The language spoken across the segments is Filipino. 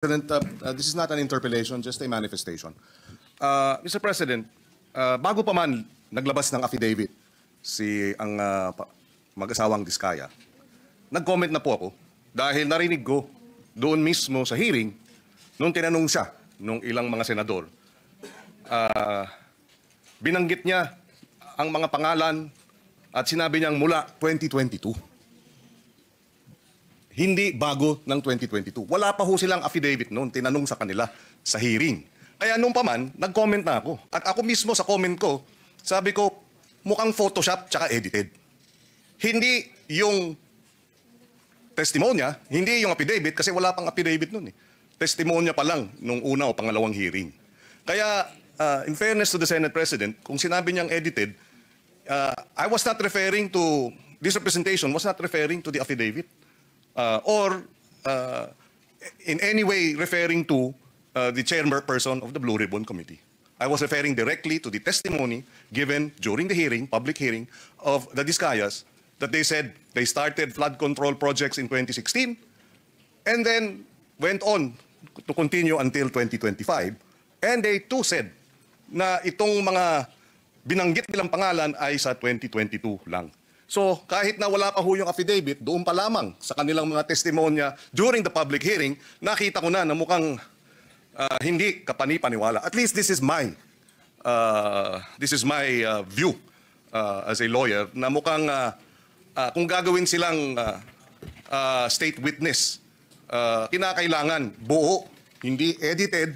President, this is not an interpellation, just a manifestation. Mr. President, bago pa man naglabas ng affidavit ang mag-asawang Diskaya, nag-comment na po ako dahil narinig ko doon mismo sa hearing nung tinanong siya nung ilang mga senador. Binanggit niya ang mga pangalan at sinabi niyang mula 2022. Hindi bago ng 2022. Wala pa ho silang affidavit noon, tinanong sa kanila sa hearing. Kaya nung pa man, nag-comment na ako. At ako mismo sa comment ko, sabi ko, mukhang Photoshop tsaka edited. Hindi yung testimonya, hindi yung affidavit, kasi wala pang affidavit noon eh. Testimonya pa lang nung una o pangalawang hearing. Kaya, in fairness to the Senate President, kung sinabi niyang edited, I was not referring to, this representation was not referring to the affidavit. Or in any way referring to the chairperson of the Blue Ribbon Committee. I was referring directly to the testimony given during the hearing, public hearing, of the Diskayas, that they said they started flood control projects in 2016 and then went on to continue until 2025. And they too said na itong mga binanggit nilang pangalan ay sa 2022 lang. So kahit na wala pa ho yung affidavit, doon pa lamang sa kanilang mga testimonya during the public hearing, nakita ko na mukhang hindi kapani-paniwala. At least this is my view as a lawyer, na mukhang kung gagawin silang state witness, kinakailangan buo, hindi edited.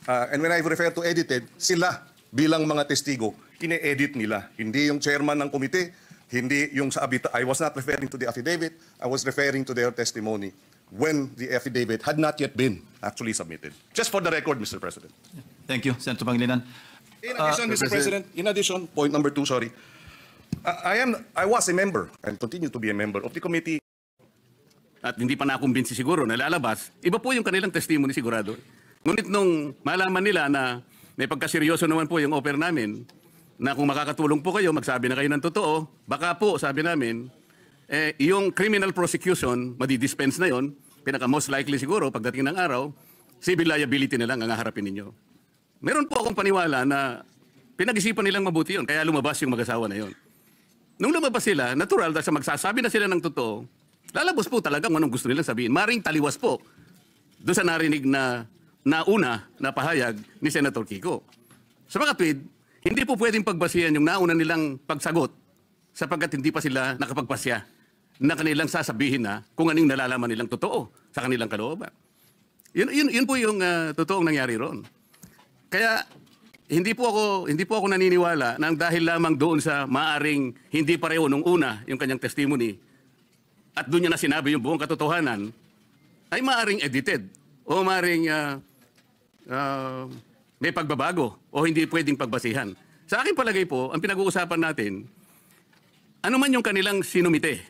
And when I refer to edited, sila bilang mga testigo, ine-edit nila. Hindi yung chairman ng komite, hindi yung sa I was not referring to the affidavit, I was referring to their testimony when the affidavit had not yet been actually submitted. Just for the record, Mr. President. Thank you, Senator Pangilinan. In addition, Mr. President, in addition, point number 2, sorry. I was a member and continue to be a member of the committee. At hindi pa nakumbinsi siguro na lalabas, iba po yung kanilang testimony sigurado. Ngunit nung malaman nila na may pagkaseryoso naman po yung offer namin, na kung makakatulong po kayo, magsabi na kayo ng totoo, baka po, sabi namin, yung criminal prosecution, madidispense na yon, pinaka most likely siguro, pagdating ng araw, civil liability na lang ang haharapin ninyo. Meron po akong paniwala na pinag-isipan nilang mabuti yon, kaya lumabas yung mag-asawa na yon. Nung lumabas sila, natural, dahil sa magsasabi na sila ng totoo, lalabas po talaga kung anong gusto nilang sabihin. Maring taliwas po doon sa narinig na nauna na pahayag ni Senator Kiko. Sa mga tweet, hindi po pwedeng pagbasihan yung nauna nilang pagsagot sapagkat hindi pa sila nakapagpasya na kanilang sasabihin na kung anong nalalaman nilang totoo sa kanilang kalooban. Yun po yung totoong nangyari ron. Kaya hindi po ako naniniwala na dahil lamang doon sa maaring hindi pareho nung una yung kanyang testimony at doon niya na sinabi yung buong katotohanan ay maaring edited o maaring may pagbabago o hindi pwedeng pagbasihan. Sa akin palagay po, ang pinag-uusapan natin, ano man yung kanilang sinumite.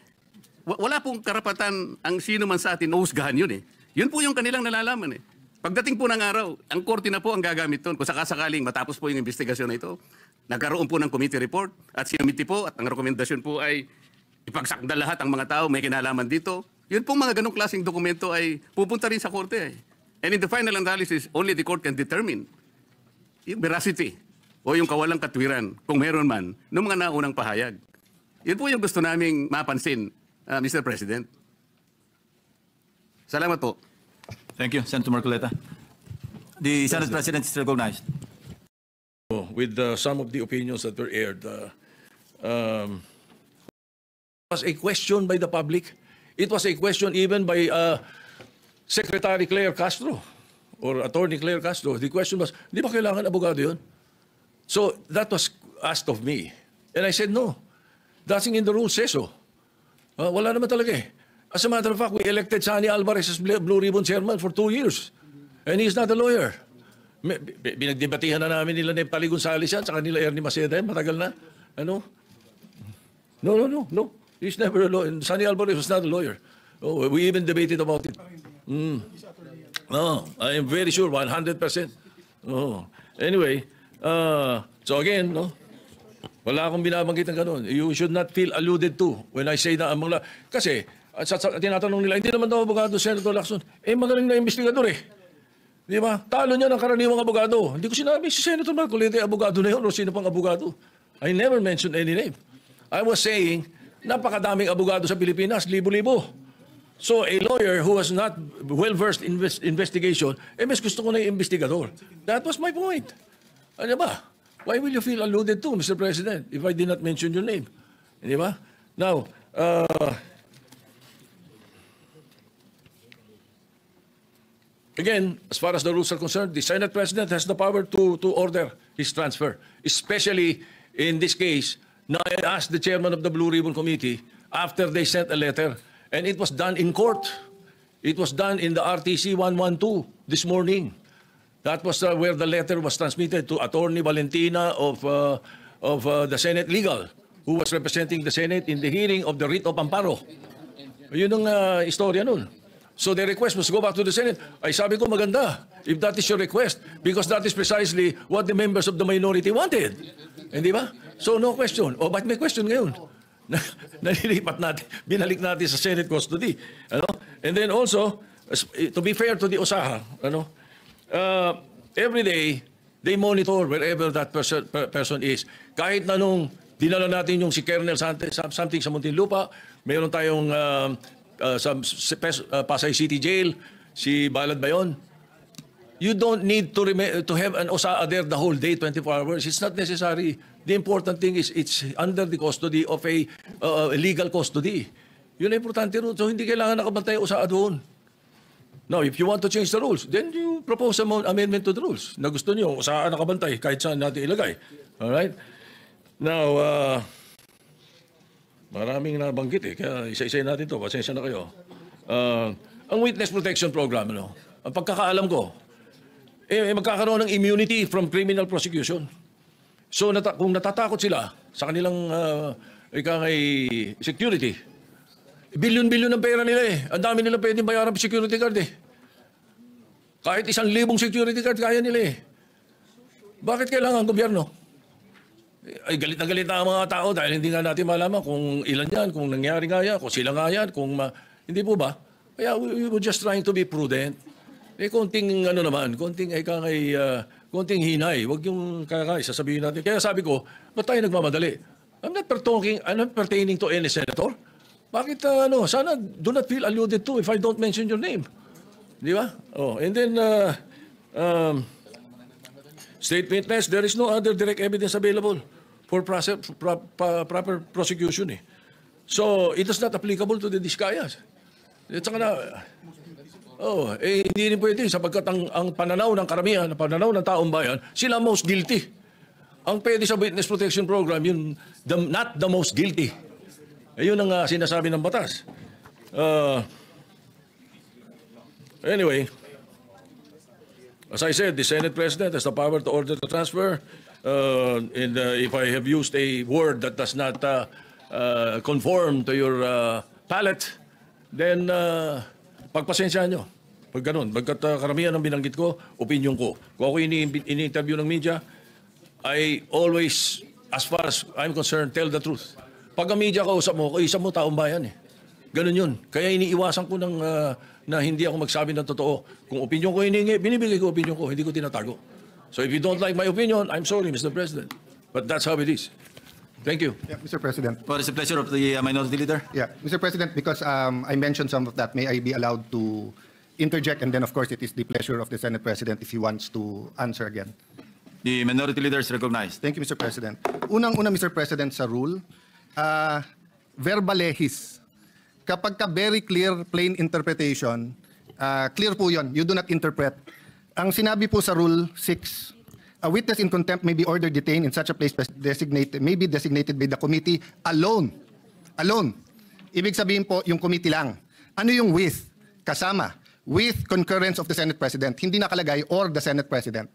Wala pong karapatan ang sino man sa atin, uhusgahan yun eh. Yun po yung kanilang nalalaman eh. Pagdating po ng araw, ang korte na po ang gagamit doon. Kung sakasakaling matapos po yung investigasyon na ito, nagkaroon po ng committee report at sinumite po at ang rekomendasyon po ay ipagsakda lahat ang mga tao may kinalaman dito. Yun po mga ganong klaseng dokumento ay pupunta rin sa korte eh. And in the final analysis, only the court can determine yung veracity o yung kawalang katwiran, kung meron man, ng mga naunang pahayag. Yun po yung gusto naming mapansin, Mr. President. Salamat po. Thank you, Senator Marcoleta. The Senate President is recognized. With some of the opinions that were aired, was a question by the public. It was a question even by Secretary Claire Castro or Attorney Claire Castro. The question was, di ba kailangan abogado yun? So that was asked of me. And I said, no. Nothing in the rules says so. Wala naman talaga eh. As a matter of fact, we elected Sani Alvarez as Blue Ribbon Chairman for 2 years. And he's not a lawyer. Binagdebatihan na namin nila ni Pali Gonzales yan, sa kanila Ernie Maceda, matagal na. Ano? No. He's never a lawyer. Sani Alvarez was not a lawyer. Oh, we even debated about it. No, I am very sure, 100%. Oh. Anyway, so again, no, wala akong binabanggit ng ganun. You should not feel alluded to when I say na ang mga... Kasi, tinatanong nila, hindi naman daw abogado, Senator Lacson. Magaling na investigador eh. Di ba? Talo niya ng karaniwang abogado. Hindi ko sinabi si Senator Marcoleta ay abogado na yun o sino pang abogado. I never mentioned any name. I was saying, napakadaming abogado sa Pilipinas, libo-libo. So a lawyer who was not well-versed in investigation, mas gusto ko na yung investigador. That was my point. Ano ba? Why will you feel alluded to, Mr. President, if I did not mention your name? Di ba? Now, again, as far as the rules are concerned, the Senate President has the power to order his transfer. Especially in this case, na I asked the chairman of the Blue Ribbon Committee after they sent a letter. And it was done in court. It was done in the RTC 112 this morning. That was where the letter was transmitted to Attorney Valentina of the Senate Legal, who was representing the Senate in the hearing of the writ of amparo. Yun ang istorya nun. So the request was go back to the Senate. Ay sabi ko maganda, if that is your request, because that is precisely what the members of the minority wanted. Hindi ba? So no question. O ba't may question ngayon? Nalilipat natin, binalik natin sa Senate custody. Ano? And then also, to be fair to the OSAHA, ano? Every day, they monitor wherever that person is. Kahit na nung dinala natin yung si Colonel something sa Muntinlupa, mayroon tayong sa Pasay City Jail, si Balad Bayon. You don't need to have an OSAA there the whole day, 24 hours. It's not necessary. The important thing is it's under the custody of a legal custody. Yun ang importante rin. So hindi kailangan nakabantay OSAA doon. Now, if you want to change the rules, then you propose an amendment to the rules. Na gusto niyo, OSAA nakabantay kahit saan natin ilagay. Alright? Now, maraming nabanggit eh. Kaya isa-isa natin to. Pasensya na kayo. Ang Witness Protection Program, ano? Ang pagkakaalam ko, magkakaroon ng immunity from criminal prosecution. So kung natatakot sila sa kanilang security, bilyon-bilyon ng pera nila eh. Ang dami nila pwedeng bayaran sa security guard eh. Kahit 1,000 security guard kaya nila eh. Bakit kailangan ang gobyerno? Ay galit na galit na ang mga tao dahil hindi nga natin malaman kung ilan yan, kung nangyari nga yan, kung sila nga yan, hindi po ba? Kaya we were just trying to be prudent. Konting konting hinay. Huwag yung sasabihin natin. Kaya sabi ko, ba't tayo nagmamadali? I'm not pertaining to any senator. Bakit, sana do not feel alluded to if I don't mention your name. Di ba? Oh, and then, state witness, there is no other direct evidence available for proper prosecution. Eh. So, it is not applicable to the Discayas. At saka na, hindi rin pwede sapagkat ang pananaw ng karamihan, ang pananaw ng taong bayan, sila most guilty. Ang pwede sa Witness Protection Program, yun, not the most guilty. Yun ang sinasabi ng batas. Anyway, as I said, the Senate President has the power to order the transfer. And if I have used a word that does not conform to your palate, then pagpasensyahan nyo. Pag ganun, pagkat karamihan ng binanggit ko, opinion ko. Kung ako ini-interview ng media, I always, as far as I'm concerned, tell the truth. Pag ang media kausap mo taong bayan eh. Ganun yun. Kaya iniiwasan ko na hindi ako magsabi ng totoo. Kung opinion ko hiningi, binibigay ko opinion ko, hindi ko tinatago. So if you don't like my opinion, I'm sorry, Mr. President. But that's how it is. Thank you. Yeah, Mr. President. What is the pleasure of the Minority Leader? Yeah, Mr. President, because I mentioned some of that, may I be allowed to interject? And then, of course, it is the pleasure of the Senate President if he wants to answer again. The Minority Leader is recognized. Thank you, Mr. President. Unang-una, Mr. President, sa rule, verbal lehis. Kapag ka very clear, plain interpretation, clear po yun. You do not interpret. Ang sinabi po sa Rule 6, a witness in contempt may be ordered detained in such a place may be designated by the committee alone. Alone. Ibig sabihin po, yung committee lang. Ano yung with? Kasama. With concurrence of the Senate President. Hindi nakalagay or the Senate President.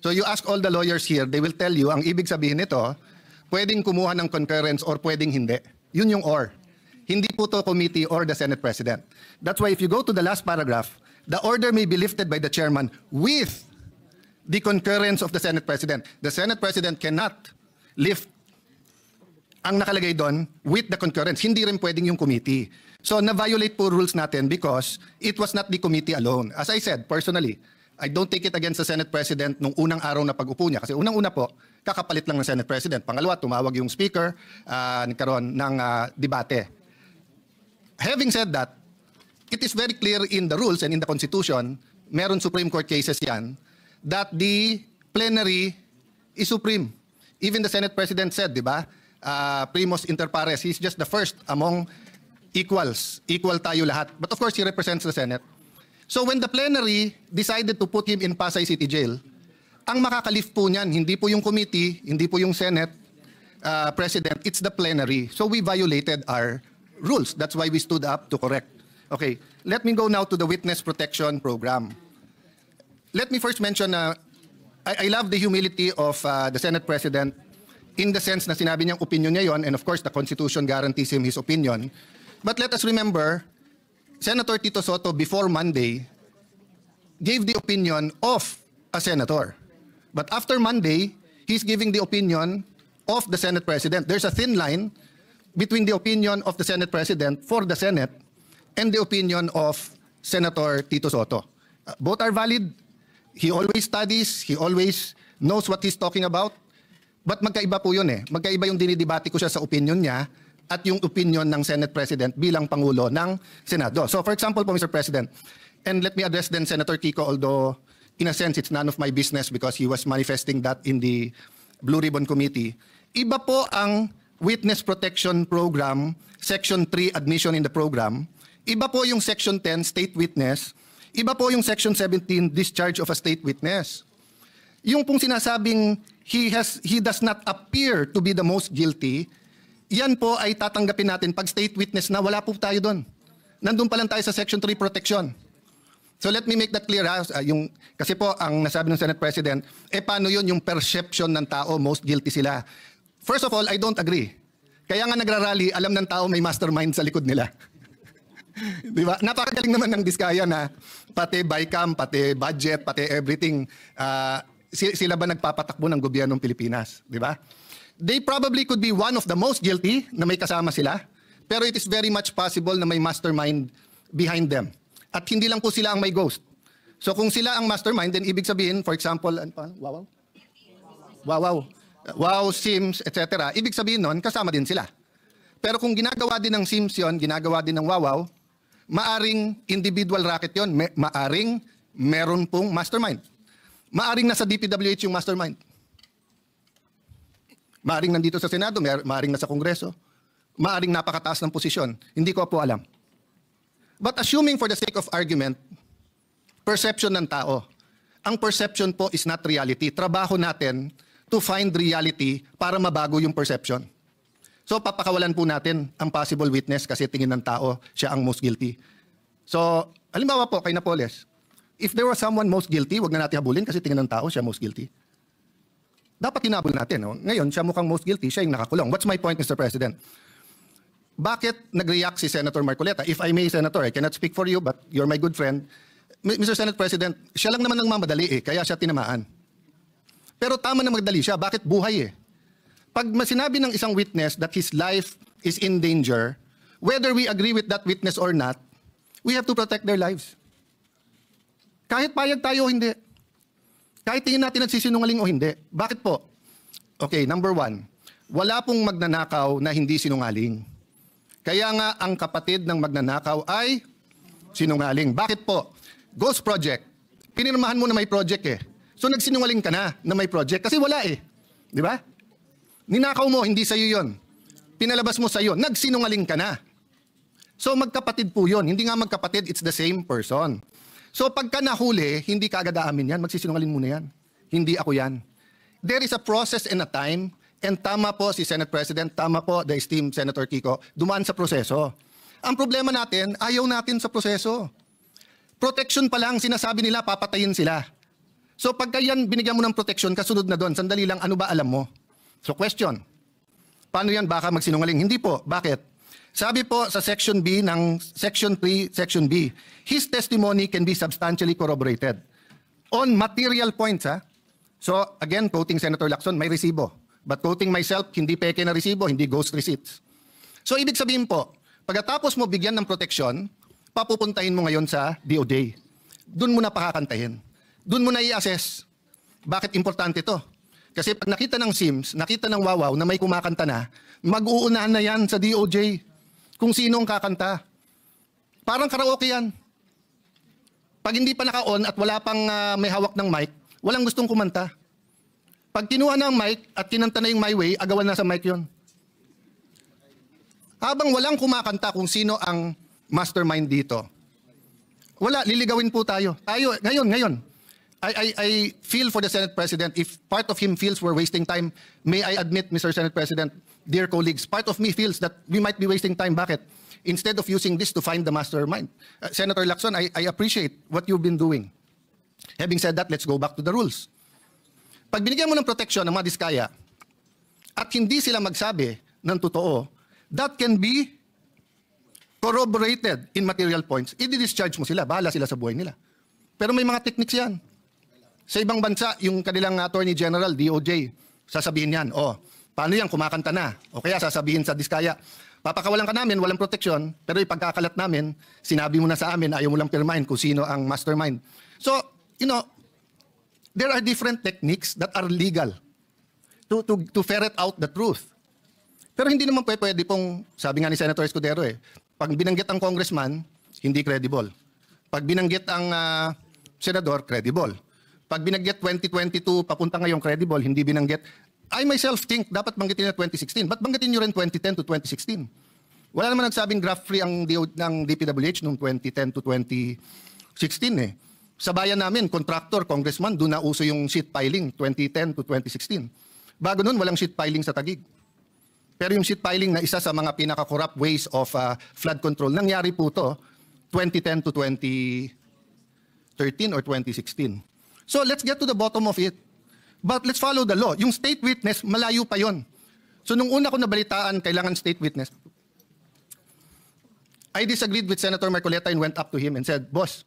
So you ask all the lawyers here, they will tell you, ang ibig sabihin nito, pwedeng kumuha ng concurrence or pwedeng hindi. Yun yung or. Hindi po to committee or the Senate President. That's why if you go to the last paragraph, the order may be lifted by the chairman with the concurrence of the Senate President. The Senate President cannot lift ang nakalagay doon with the concurrence. Hindi rin pwedeng yung committee. So na-violate po rules natin because it was not the committee alone. As I said, personally, I don't take it against the Senate President nung unang araw na pag-upo niya. Kasi unang-una po, kakapalit lang ng Senate President. Pangalawa, tumawag yung Speaker, nagkaroon ng debate. Having said that, it is very clear in the rules and in the Constitution, meron Supreme Court cases yan, that the plenary is supreme. Even the Senate President said, di ba, primus inter pares, he's just the first among equals. Equal tayo lahat. But of course, he represents the Senate. So when the plenary decided to put him in Pasay City Jail, ang makakalift po niyan, hindi po yung committee, hindi po yung Senate President, it's the plenary. So we violated our rules. That's why we stood up to correct. Okay, let me go now to the Witness Protection Program. Let me first mention I love the humility of the Senate President in the sense na sinabi niyang opinion niya yon, and of course the Constitution guarantees him his opinion. But let us remember, Senator Tito Soto, before Monday, gave the opinion of a senator. But after Monday, he's giving the opinion of the Senate President. There's a thin line between the opinion of the Senate President for the Senate and the opinion of Senator Tito Soto. Both are valid. He always studies. He always knows what he's talking about. But magkaiba po yun eh. Magkaiba yung dinidebate ko siya sa opinion niya at yung opinion ng Senate President bilang Pangulo ng Senado. So for example po, Mr. President, and let me address then Senator Kiko, although in a sense it's none of my business because he was manifesting that in the Blue Ribbon Committee. Iba po ang Witness Protection Program, Section 3, Admission in the Program. Iba po yung Section 10, State Witness. Iba po yung Section 17, Discharge of a State Witness. Yung pong sinasabing he does not appear to be the most guilty, yan po ay tatanggapin natin pag state witness na, wala po tayo doon. Nandun pa lang tayo sa Section 3 protection. So let me make that clear. Kasi po ang nasabi ng Senate President, paano yun yung perception ng tao, most guilty sila. First of all, I don't agree. Kaya nga nagrarally, alam ng tao may mastermind sa likod nila. Di ba? Napakagaling naman ng Diskaya na pati BICAM, pati budget, pati everything, sila ba nagpapatakbo ng gobyernong Pilipinas? Di ba? They probably could be one of the most guilty na may kasama sila, pero it is very much possible na may mastermind behind them. At hindi lang po sila ang may ghost. So kung sila ang mastermind, then ibig sabihin, for example, Wow, Sims, etc. Ibig sabihin nun, kasama din sila. Pero kung ginagawa din ng Sims yun, ginagawa din ng Wawaw, maaring individual racket yun, maaring meron pong mastermind. Maaring nasa DPWH yung mastermind. Maaring nandito sa Senado, maaring nasa Kongreso, maaring napakataas ng posisyon. Hindi ko po alam. But assuming for the sake of argument, perception ng tao, ang perception po is not reality. Trabaho natin to find reality para mabago yung perception. So papakawalan po natin ang possible witness kasi tingin ng tao siya ang most guilty. So, halimbawa po kay Napoles, if there was someone most guilty, wag na natin habulin kasi tingin ng tao siya most guilty. Dapat hinabol natin. No? Ngayon, siya mukhang most guilty, siya yung nakakulong. What's my point, Mr. President? Bakit nag-react si Senator Marcoleta? If I may, Senator, I cannot speak for you, but you're my good friend. Mr. Senate President, siya lang naman ang mamadali kaya siya tinamaan. Pero tama na magdali siya. Bakit buhay Pag sinabi ng isang witness that his life is in danger, whether we agree with that witness or not, we have to protect their lives. Kahit payag tayo o hindi. Kahit tingin natin nagsisinungaling o hindi. Bakit po? Okay, number one, wala pong magnanakaw na hindi sinungaling. Kaya nga ang kapatid ng magnanakaw ay sinungaling. Bakit po? Ghost project. Pinirmahan mo na may project So nagsinungaling ka na may project kasi wala Di ba? Ninakaw mo, hindi sa'yo yon. Pinalabas mo sa'yo, nagsinungaling ka na. So magkapatid po yun. Hindi nga magkapatid, it's the same person. So pagka nahuli, hindi ka agad aamin yan, magsisinungaling muna yan. Hindi ako yan. There is a process and a time, and tama po si Senate President, tama po the esteemed Senator Kiko, dumaan sa proseso. Ang problema natin, ayaw natin sa proseso. Protection pa lang, sinasabi nila, papatayin sila. So pagka yan, binigyan mo ng protection, kasunod na doon, sandali lang, ano ba alam mo? So question, paano yan baka magsinungaling? Hindi po, bakit? Sabi po sa Section B ng Section 3, Section B, his testimony can be substantially corroborated on material points. So again, quoting Senator Lacson, may resibo. But quoting myself, hindi peke na resibo, hindi ghost receipts. So ibig sabihin po, pagkatapos mo bigyan ng proteksyon, papupuntahin mo ngayon sa DOJ. Doon mo na pakakantahin. doon mo na i-assess bakit importante to. Kasi pag nakita ng SIMS, nakita ng Wawaw na may kumakanta na, mag-uunahan na yan sa DOJ kung sino ang kakanta. Parang karaoke yan. Pag hindi pa naka-on at wala pang may hawak ng mic, walang gustong kumanta. Pag kinuha na ang mic at kinanta na yung My Way, agawan na sa mic yon. Habang walang kumakanta kung sino ang mastermind dito, wala, liligawin po tayo. Tayo, ngayon. I feel for the Senate President. If part of him feels we're wasting time, may I admit, Mr. Senate President, dear colleagues, part of me feels that we might be wasting time. Bakit? Instead of using this to find the mastermind. Senator Lacson, I appreciate what you've been doing. Having said that, let's go back to the rules. Pag binigyan mo ng protection ng mga diskaya at hindi sila magsabi ng totoo, that can be corroborated in material points. I-discharge mo sila, bahala sila sa buhay nila. Pero may mga techniques yan. Sa ibang bansa, yung kanilang Attorney General, DOJ, sasabihin yan, paano yan, kumakanta na? O kaya sasabihin sa diskaya, papakawalan ka namin, walang proteksyon, pero ipagkakalat namin, sinabi mo na sa amin, ayaw mo lang pirmahin kung sino ang mastermind. So, there are different techniques that are legal to ferret out the truth. Pero hindi naman pwede pong, sabi nga ni Senator Escudero pag binanggit ang congressman, hindi credible. Pag binanggit ang senador, credible. Pag binanggit 2022, papunta ngayong credible, hindi binanggit. I myself think dapat banggitin na 2016. Ba't banggitin nyo rin 2010 to 2016? Wala naman nagsabing graft free ng DPWH noong 2010 to 2016 Sa bayan namin, contractor, congressman, doon na uso yung sheet piling 2010 to 2016. Bago noon, walang sheet piling sa Taguig. Pero yung sheet piling na isa sa mga pinaka-corrupt ways of flood control, nangyari po to 2010 to 2013 or 2016. So let's get to the bottom of it. But let's follow the law. Yung state witness, malayo pa yon. So nung una ko nabalitaan, kailangan state witness. I disagreed with Senator Marcoleta and went up to him and said, Boss,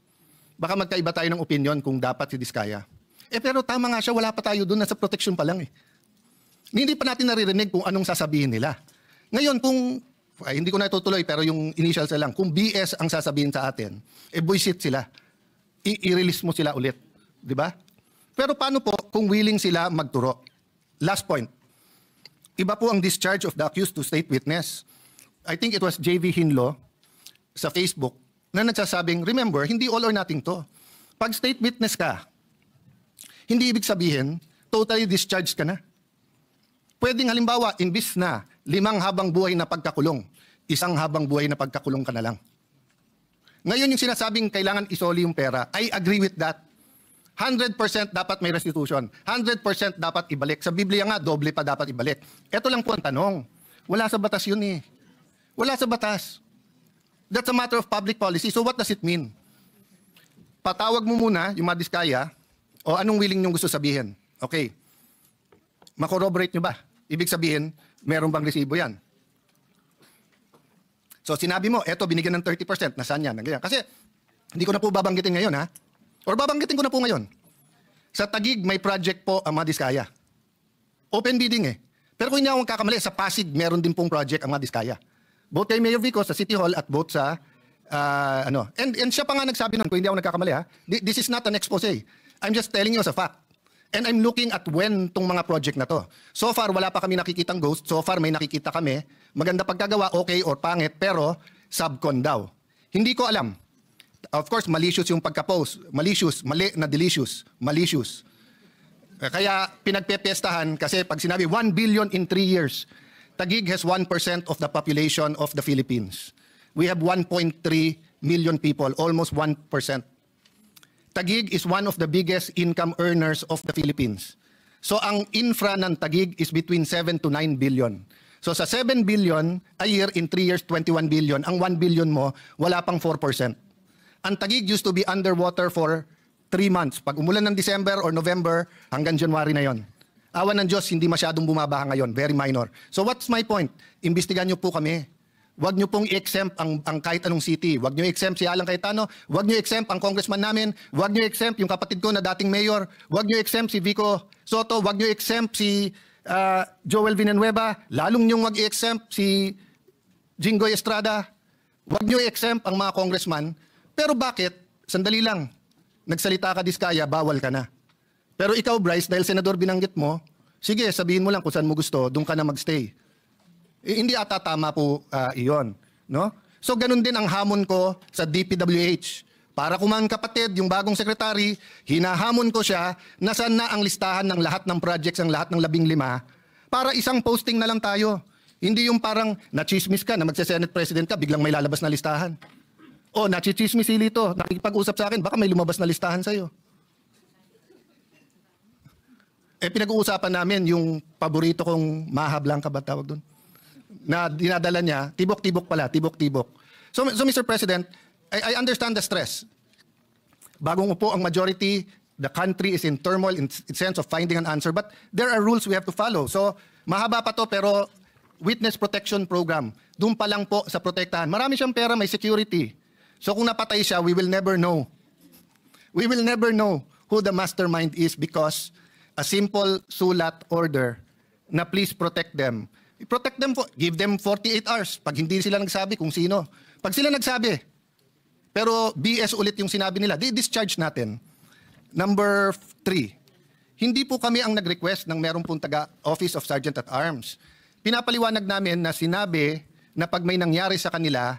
baka magkaiba tayo ng opinion kung dapat si Diskaya. Pero tama nga siya, wala pa tayo doon, nasa protection pa lang . Hindi pa natin naririnig kung anong sasabihin nila. Ngayon, kung, hindi ko na itutuloy, pero yung initials na lang, kung BS ang sasabihin sa atin, buisit sila. I-release mo sila ulit. Di ba? Pero paano po kung willing sila magturo? Last point. Iba po ang discharge of the accused to state witness. I think it was JV Hinlo sa Facebook na nagsasabing, remember, hindi all or nothing to. Pag state witness ka, hindi ibig sabihin, totally discharged ka na. Pwedeng halimbawa, imbis na 5 habang buhay na pagkakulong, 1 habang buhay na pagkakulong ka na lang. Ngayon yung sinasabing kailangan isoli yung pera, I agree with that. 100% dapat may restitution. 100% dapat ibalik. Sa Biblia nga, doble pa dapat ibalik. Ito lang po ang tanong. Wala sa batas yun . Wala sa batas. That's a matter of public policy. So what does it mean? Patawag mo muna yung mga Diskaya o anong willing nyo gusto sabihin. Okay. Makorroborate nyo ba? Ibig sabihin, meron bang resibo yan? So sinabi mo, eto binigyan ng 30%. Nasaan yan? Kasi hindi ko na po babanggitin ngayon . Or babanggitin ko na po ngayon. Sa Taguig, may project po ang mga Diskaya. Open bidding . Pero kung hindi ako magkakamali, sa Pasig, meron din pong project ang mga Diskaya. Both kay Mayor Vico sa City Hall at both sa, And siya pa nga nagsabi nun, kung hindi ako nagkakamali this is not an expose. I'm just telling you as a fact. And I'm looking at when tong mga project na to. So far, wala pa kami nakikitang ghost. So far, may nakikita kami. Maganda pagkagawa, okay or pangit, pero subcon daw. Hindi ko alam. Of course, malicious yung pagka-post. Malicious, mali na delicious. Malicious. Kaya pinagpepestahan kasi pag sinabi 1 billion in 3 years, Taguig has 1% of the population of the Philippines. We have 1.3 million people, almost 1%. Taguig is one of the biggest income earners of the Philippines. So ang infra ng Taguig is between 7 to 9 billion. So sa 7 billion a year, in 3 years, 21 billion. Ang 1 billion mo, wala pang 4%. Ang Taguig used to be underwater for 3 months. Pag umulan ng December or November, hanggang January na yon. Awan ng Diyos, hindi masyadong bumabaha ngayon. Very minor. So what's my point? Imbestigahan niyo po kami. Huwag niyo pong i-exempt ang kahit anong city. Huwag niyo i-exempt si Alan Cayetano. Huwag niyo i-exempt ang congressman namin. Huwag niyo i-exempt yung kapatid ko na dating mayor. Huwag niyo i-exempt si Vico Soto. Huwag niyo i-exempt si Joel Villanueva. Lalong niyong wag i-exempt si Jinggoy Estrada. Huwag niyo i-exempt ang mga congressman. Pero bakit? Sandali lang. nagsalita ka diskaya, bawal ka na. Pero ikaw, Bryce, dahil senador binanggit mo, sige, sabihin mo lang kung saan mo gusto, doon ka na magstay. Hindi ata tama po iyon. No? So ganun din ang hamon ko sa DPWH. Para kuman kapatid, yung bagong sekretary, hinahamon ko siya na saan na ang listahan ng lahat ng projects, ang lahat ng 15, para isang posting na lang tayo. Hindi yung parang nachismis ka na magse-Senate President ka, biglang may lalabas na listahan. O, nachichismis si Lito, nakikipag-usap sa akin, baka may lumabas na listahan sa'yo. Pinag-uusapan namin yung paborito kong Maha Blanca ba tawag doon? Na dinadala niya, tibok-tibok pala, tibok-tibok. So Mr. President, I understand the stress. Bagong upo ang majority, the country is in turmoil in sense of finding an answer, but there are rules we have to follow. So mahaba pa to, pero witness protection program, doon pa lang po sa protektahan. Marami siyang pera, may security. So kung napatay siya, we will never know. We will never know who the mastermind is because a simple sulat order na please protect them. Protect them, give them 48 hours pag hindi sila nagsabi kung sino. Pag sila nagsabi, pero BS ulit yung sinabi nila, di-discharge natin. Number 3, hindi po kami ang nag-request ng meron pong taga-Office of Sergeant at Arms. Pinapaliwanag namin na sinabi na pag may nangyari sa kanila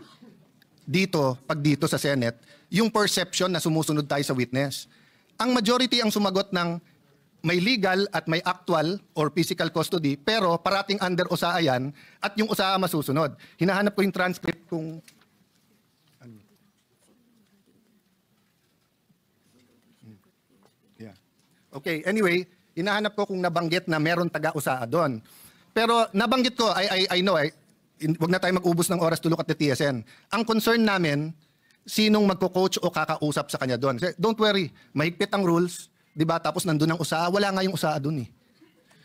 dito, pag dito sa Senate, yung perception na sumusunod tayo sa witness. Ang majority ang sumagot ng may legal at may actual or physical custody, pero parating under USAA yan at yung USAA masusunod. Hinahanap ko yung transcript kung... Yeah. Okay, anyway, hinahanap ko kung nabanggit na meron taga-USAA doon. Pero nabanggit ko, I know, wag na tayo mag-ubos ng oras to look at the TSN. Ang concern namin, sinong magko-coach o kakausap sa kanya doon. Don't worry, mahigpit ang rules. Diba? Tapos nandun ang USAA. Wala nga yung USAA dun eh.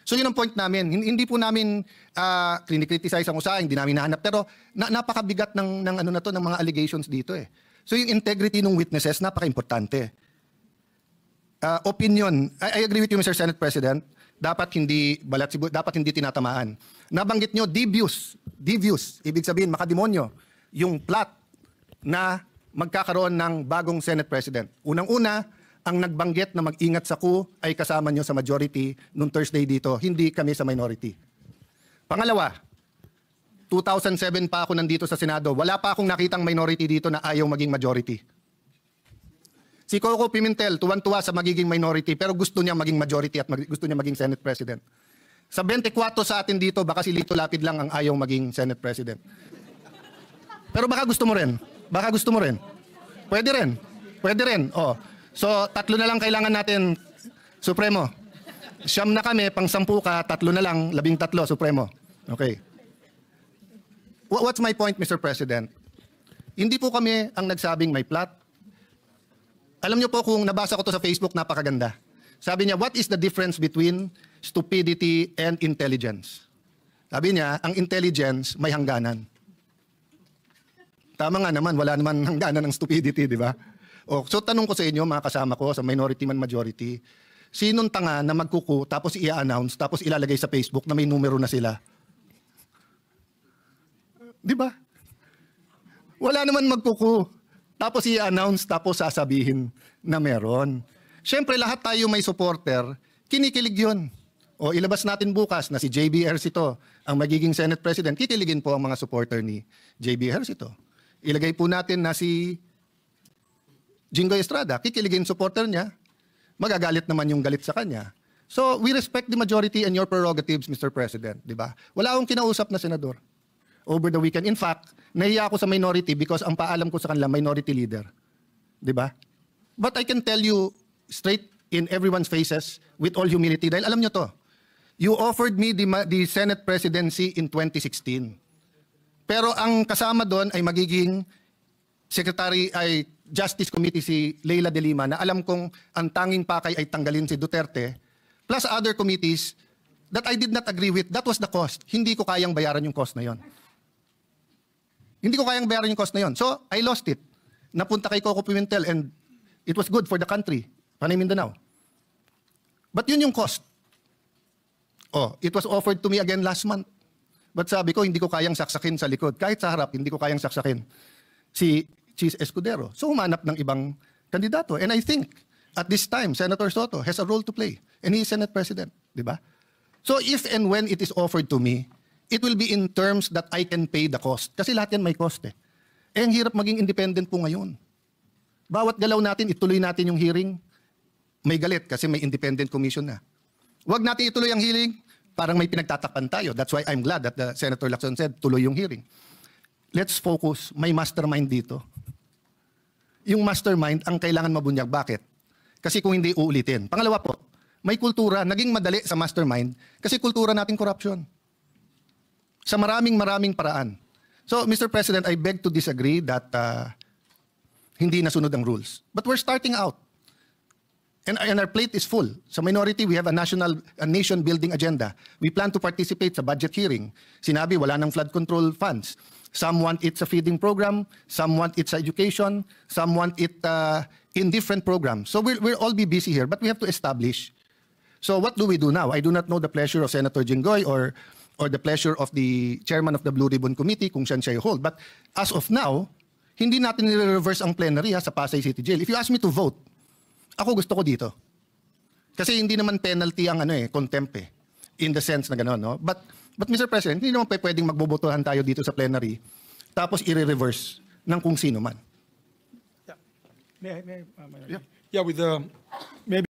So yun ang point namin. Hindi po namin krinikriticize ang USAA, hindi namin nahanap. Pero napakabigat ng ano na to, ng mga allegations dito eh. So yung integrity ng witnesses, napaka-importante. Opinion. I agree with you, Mr. Senate President. Dapat hindi balat sibu, dapat hindi tinatamaan. Nabanggit nyo, devious. Devious. Ibig sabihin, makademonyo. Yung plot na magkakaroon ng bagong Senate President. Unang-una, ang nagbanggit na mag-ingat sa coup ay kasama nyo sa majority nung Thursday dito, hindi kami sa minority. Pangalawa, 2007 pa ako nandito sa Senado, wala pa akong nakitang minority dito na ayaw maging majority. Si Coco Pimentel, tuwan-tuwa sa magiging minority, pero gusto niya maging majority at gusto niya maging Senate President. Sa 24 sa atin dito, baka si Lito Lapid lang ang ayaw maging Senate President. Pero baka gusto mo rin. Baka gusto mo rin. Pwede rin. Pwede rin. Oh. So, 3 na lang kailangan natin, Supremo. 9 na kami, pang 10 ka, 3 na lang, 13, Supremo. Okay. What's my point, Mr. President? Hindi po kami ang nagsabing may plot. Alam niyo po kung nabasa ko to sa Facebook, napakaganda. Sabi niya, what is the difference between stupidity and intelligence? Sabi niya, ang intelligence may hangganan. Tama nga naman, wala naman hangganan ng stupidity, di ba? So tanong ko sa inyo, mga kasama ko, sa minority man majority, sinong tanga na magkuku tapos i-announce tapos ilalagay sa Facebook na may numero na sila? Di ba? Wala naman magkuku tapos i-announce tapos sasabihin na meron. Siyempre lahat tayo may supporter, kinikilig yun. O ilabas natin bukas na si JB Ejercito ang magiging Senate President, kikiligin po ang mga supporter ni JB Ejercito. Ilagay po natin na si Jingoy Estrada, kikiligin supporter niya, magagalit naman yung galit sa kanya. So, we respect the majority and your prerogatives, Mr. President, di ba? Wala akong kinausap na senador over the weekend. In fact, nahiya ako sa minority because ang paalam ko sa kanila, minority leader. Di ba? But I can tell you straight in everyone's faces, with all humility, dahil alam nyo to, you offered me the Senate presidency in 2016. Pero ang kasama doon ay magiging Secretary ay Justice Committee si Leila de Lima na alam kong ang tanging pakay ay tanggalin si Duterte plus other committees that I did not agree with. That was the cost. Hindi ko kayang bayaran yung cost na yon. Hindi ko kayang bayaran yung cost na yon. So, I lost it. Napunta kay Coco Pimentel and it was good for the country. Panay Mindanao. But yun yung cost. Oh, it was offered to me again last month. But sabi ko, hindi ko kayang saksakin sa likod. Kahit sa harap, hindi ko kayang saksakin si Cheese Escudero. So humanap ng ibang kandidato. And I think At this time, Senator Soto has a role to play. And he is Senate President. Di ba? So if and when it is offered to me, it will be in terms that I can pay the cost. Kasi lahat yan may cost eh. Eh, ang hirap maging independent po ngayon. Bawat galaw natin, ituloy natin yung hearing, may galit kasi may independent commission na. Huwag natin ituloy ang hearing, parang may pinagtatakpan tayo. That's why I'm glad that the Senator Lacson said, tuloy yung hearing. Let's focus, may mastermind dito. Yung mastermind ang kailangan mabunyag. Bakit? Kasi kung hindi uulitin. Pangalawa po, may kultura, naging madali sa mastermind kasi kultura natin corruption. Sa maraming paraan. So, Mr. President, I beg to disagree that hindi nasunod ang rules. But we're starting out. And our plate is full. Sa minority, we have a nation-building agenda. We plan to participate sa budget hearing. Sinabi, wala ng flood control funds. Some want it sa feeding program, some want it sa education, some want it in different programs. So we'll all be busy here, but we have to establish. So what do we do now? I do not know the pleasure of Senator Jinggoy or the pleasure of the chairman of the Blue Ribbon Committee kung siya hold. But as of now, hindi natin nire-reverse ang plenary sa Pasay City Jail. If you ask me to vote, ako gusto ko dito. Kasi hindi naman penalty ang contempt in the sense na gano'n, no? But Mr. President, hindi naman pwedeng magbobotohan tayo dito sa plenary tapos i-reverse ng kung sino man. Yeah, with the maybe